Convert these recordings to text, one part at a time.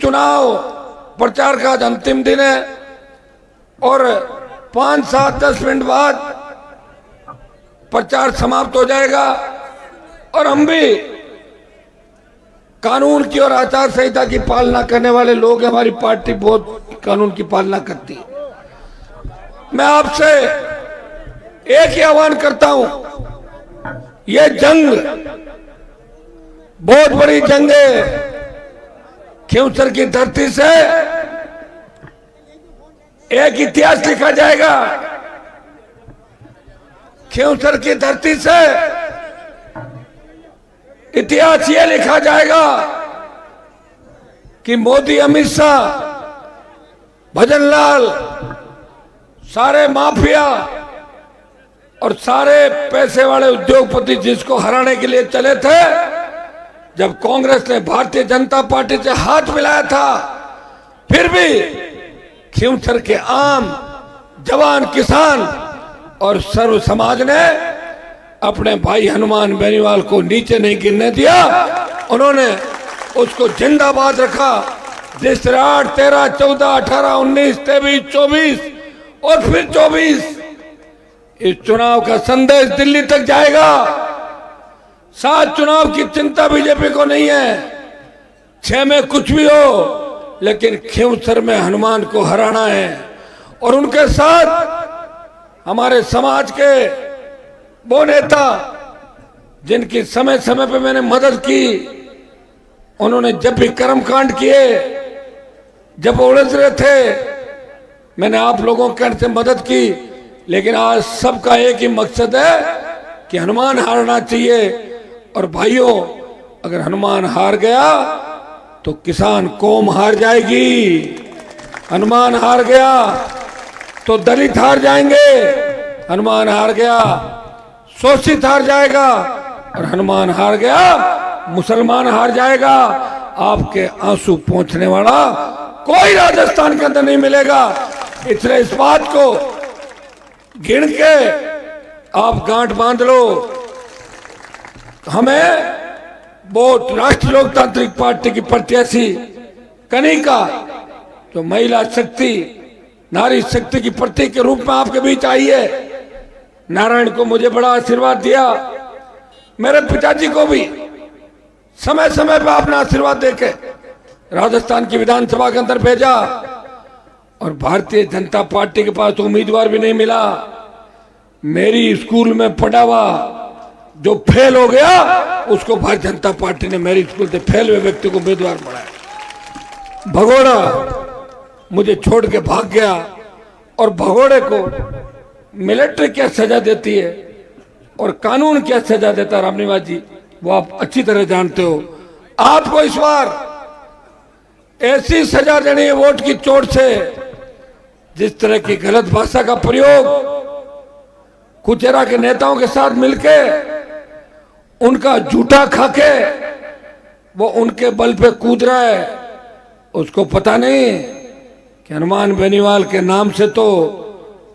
चुनाव प्रचार का आज अंतिम दिन है और 5, 7, 10 मिनट बाद प्रचार समाप्त हो जाएगा और हम भी कानून की और आचार संहिता की पालना करने वाले लोग हैं। हमारी पार्टी बहुत कानून की पालना करती है। मैं आपसे एक ही आह्वान करता हूं, यह जंग बहुत बड़ी जंग है। खींवसर की धरती से एक इतिहास लिखा जाएगा। खींवसर की धरती से इतिहास यह लिखा जाएगा कि मोदी, अमित शाह, भजनलाल, सारे माफिया और सारे पैसे वाले उद्योगपति जिसको हराने के लिए चले थे, जब कांग्रेस ने भारतीय जनता पार्टी से हाथ मिलाया था, फिर भी खींवसर के आम जवान, किसान और सर्व समाज ने अपने भाई हनुमान बेनीवाल को नीचे नहीं गिरने दिया। उन्होंने उसको जिंदाबाद रखा। जिस 8, 13, 14, 18, 19, 23, 24 और फिर 24 इस चुनाव का संदेश दिल्ली तक जाएगा। 7 चुनाव की चिंता बीजेपी को नहीं है, 6 में कुछ भी हो, लेकिन खींवसर में हनुमान को हराना है। और उनके साथ हमारे समाज के वो नेता जिनकी समय समय पे मैंने मदद की, उन्होंने जब भी कर्मकांड किए, जब उलझ रहे थे, मैंने आप लोगों के से मदद की। लेकिन आज सबका एक ही मकसद है कि हनुमान हारना चाहिए। और भाइयों, अगर हनुमान हार गया तो किसान कौम हार जाएगी। हनुमान हार गया तो दलित हार जाएंगे। हनुमान हार गया शोषित हार जाएगा और हनुमान हार गया मुसलमान हार जाएगा। आपके आंसू पोंछने वाला कोई राजस्थान के अंदर नहीं मिलेगा। इसलिए इस बात को गिन के आप गांठ बांध लो। हमें बहुत राष्ट्रीय लोकतांत्रिक पार्टी की प्रत्याशी कनिका, जो महिला शक्ति, नारी शक्ति की प्रतीक के रूप में आपके बीच आई है, नारायण को मुझे बड़ा आशीर्वाद दिया। मेरे पिताजी को भी समय समय पर आपने आशीर्वाद देके राजस्थान की विधानसभा के अंदर भेजा और भारतीय जनता पार्टी के पास तो उम्मीदवार भी नहीं मिला। मेरी स्कूल में पढ़ा हुआ जो फेल हो गया, उसको भारतीय जनता पार्टी ने मेरी स्कूल से फेल हुए व्यक्ति को उम्मीदवार बनाया। भगोड़ा मुझे छोड़ के भाग गया और भगोड़े को मिलिट्री क्या सजा देती है और कानून क्या सजा देता है, रामनिवास जी, वो आप अच्छी तरह जानते हो। आपको इस बार ऐसी सजा देनी है वोट की चोट से, जिस तरह की गलत भाषा का प्रयोग कुचेरा के नेताओं के साथ मिलके उनका झूठा खाके वो उनके बल पे कूद रहा है, उसको पता नहीं कि हनुमान बेनीवाल के नाम से तो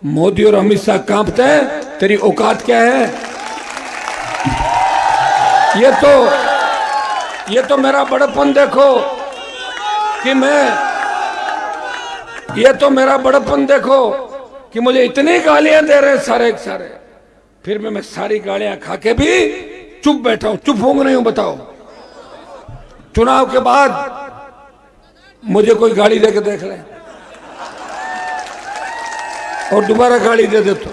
मोदी और अमित शाह कांपते हैं। तेरी औकात क्या है? ये तो मेरा बड़प्पन देखो कि मेरा बड़प्पन देखो कि मुझे इतनी गालियां दे रहे हैं सारे के सारे, फिर मैं सारी गालियां खा के भी चुप बैठा हूं। चुप होंगे नहीं हूं? बताओ। चुनाव के बाद मुझे कोई गाली दे के देख ले और दोबारा गाली दे दे तो।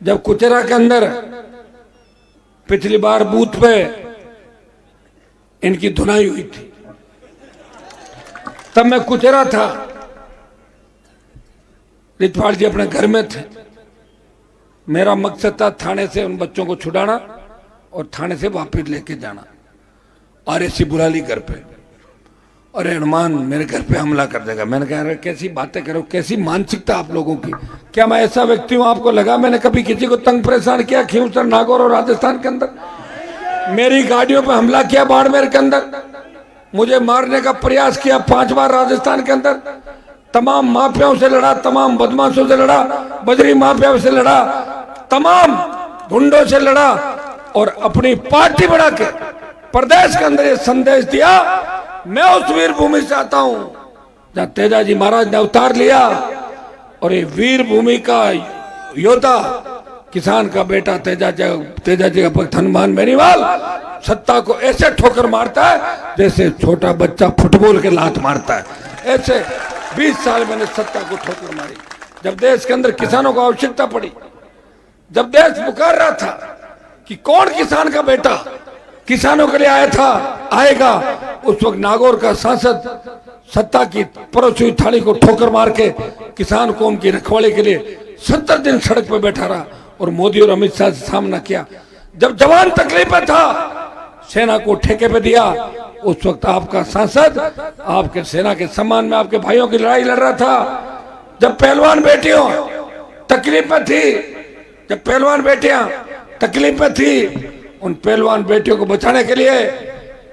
जब कुचेरा के अंदर पिछली बार बूथ पे इनकी धुनाई हुई थी, तब मैं कुचेरा था, रितपाल जी अपने घर में थे। मेरा मकसद था थाने से उन बच्चों को छुड़ाना और थाने से वापस लेके जाना। आरएसी बुला ली घर पे, अरे हनुमान मेरे घर पे हमला कर देगा। मैंने कहा अरे कैसी बातें करो, कैसी मानसिकता आप लोगों की। क्या मैं ऐसा व्यक्ति हूं? आपको लगा मैंने कभी किसी को तंग परेशान किया? खींवसर, नागौर और राजस्थान के अंदर मेरी गाड़ियों पे हमला किया, बाड़मेर के अंदर मुझे मारने का प्रयास किया 5 बार राजस्थान के अंदर। तमाम माफियाओं से लड़ा, तमाम बदमाशों से लड़ा, बजरी माफियाओं से लड़ा, तमाम गुंडों से लड़ा और अपनी पार्टी बना के प्रदेश के अंदर ये संदेश दिया मैं उस वीर भूमि से आता हूं जहां तेजाजी महाराज ने अवतार लिया और ये वीर भूमि का योद्धा किसान का बेटा तेजाजी का भक्त हनुमान बेनीवाल सत्ता को ऐसे ठोकर मारता है जैसे छोटा बच्चा फुटबॉल के लात मारता है। ऐसे 20 साल मैंने सत्ता को ठोकर मारी। जब देश के अंदर किसानों को आवश्यकता पड़ी, जब देश पुकार रहा था कि कौन किसान का बेटा किसानों के लिए आएगा, उस वक्त नागौर का सांसद सत्ता की परोसी हुई थाली को ठोकर मार के किसान कौम की रखवाली के लिए 70 दिन सड़क पर बैठा रहा और मोदी और अमित शाह से सामना किया। जब जवान तकलीफ में था, सेना को ठेके पे दिया। उस वक्त आपका सांसद आपके सेना के सम्मान में आपके भाइयों की लड़ाई लड़ रहा था। जब पहलवान बेटियों तकलीफ में थी, जब पहलवान बेटियां तकलीफ में थी, उन पहलवान बेटियों को बचाने के लिए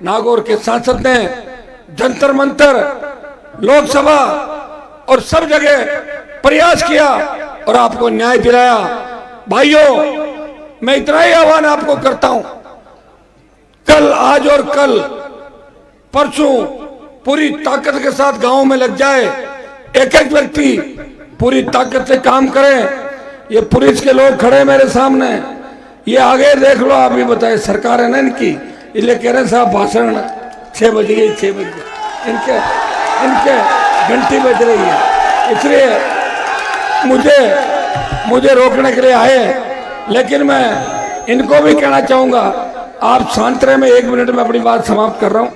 नागौर के सांसद ने जंतर मंतर, लोकसभा और सब जगह प्रयास किया और आपको न्याय दिलाया। भाइयों, मैं इतना ही आह्वान आपको करता हूं, कल, आज और कल, परसों पूरी ताकत के साथ गांव में लग जाए। एक एक व्यक्ति पूरी ताकत से काम करें। ये पुलिस के लोग खड़े मेरे सामने, ये आगे देख लो, आप ही बताए, सरकार है ना इनकी, इसलिए कह रहे साहब भाषण 6 बज गई, 6 बज गई, इनके घंटी बज रही है, इसलिए मुझे रोकने के लिए आए। लेकिन मैं इनको भी कहना चाहूंगा, आप शांत रहे, मैं 1 मिनट में अपनी बात समाप्त कर रहा हूं।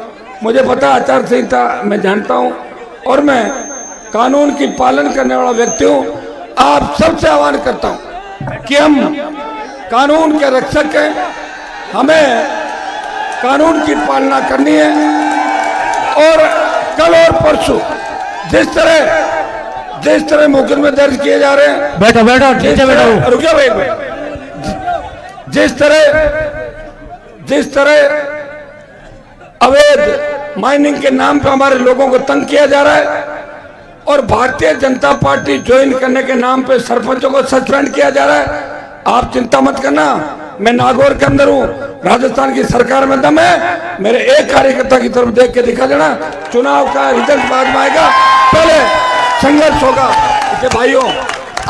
मुझे पता आचार संहिता मैं जानता हूं और मैं कानून की पालन करने वाला व्यक्ति हूं। आप सबसे आह्वान करता हूं कि हम कानून के रक्षक हैं, हमें कानून की पालना करनी है। और कल और परसों जिस तरह मुकदमे दर्ज किए जा रहे हैं, बैठो रुकिए भाई, जिस तरह अवैध माइनिंग के नाम पे हमारे लोगों को तंग किया जा रहा है और भारतीय जनता पार्टी ज्वाइन करने के नाम पे सरपंचों को सस्पेंड किया जा रहा है, आप चिंता मत करना। मैं नागौर के अंदर हूँ, राजस्थान की सरकार में दम है। मेरे एक कार्यकर्ता की तरफ देख के दिखा देना, चुनाव का रिजल्ट बाद में आएगा, पहले संघर्ष होगा। इसलिए भाइयों,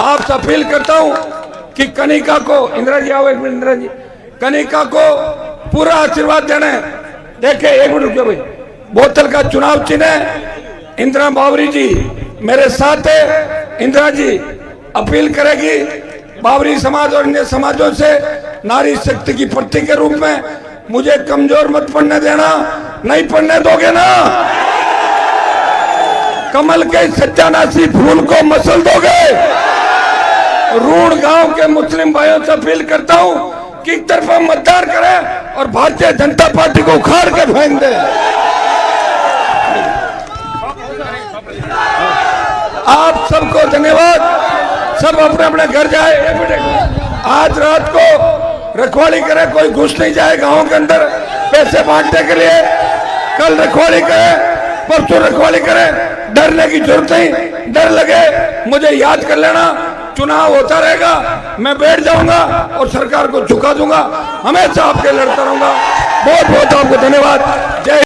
आपसे अपील करता हूँ कि कनिका को, इंदिरा जी आओ, 1 मिनट इंदिरा जी, कनिका को पूरा आशीर्वाद देने। देखे, 1 मिनट रुकिए भाई, बोतल का चुनाव चिन्ह है, इंदिरा बावरी जी मेरे साथ है। इंदिरा जी अपील करेगी बावरी समाज और अन्य समाजों से, नारी शक्ति की प्रतीक के रूप में मुझे कमजोर मत पड़ने देना। नहीं पड़ने दोगे ना, कमल के सत्यानाशी फूल को मसल दोगे। रूण गांव के मुस्लिम भाइयों से अपील करता हूं कि एक तरफा मतदान करें और भारतीय जनता पार्टी को उखाड़ के फेंक दे। आप सबको धन्यवाद, सब अपने अपने घर जाए। आज रात को रखवाली करे, कोई घुस नहीं जाए गांव के अंदर पैसे बांटने के लिए। कल रखवाली करे, परसों रखवाली करे, डरने की जरूरत नहीं। डर लगे मुझे याद कर लेना, चुनाव होता रहेगा, मैं बैठ जाऊंगा और सरकार को झुका दूंगा, हमेशा आपके लड़ता रहूंगा। बहुत बहुत आपको धन्यवाद। जय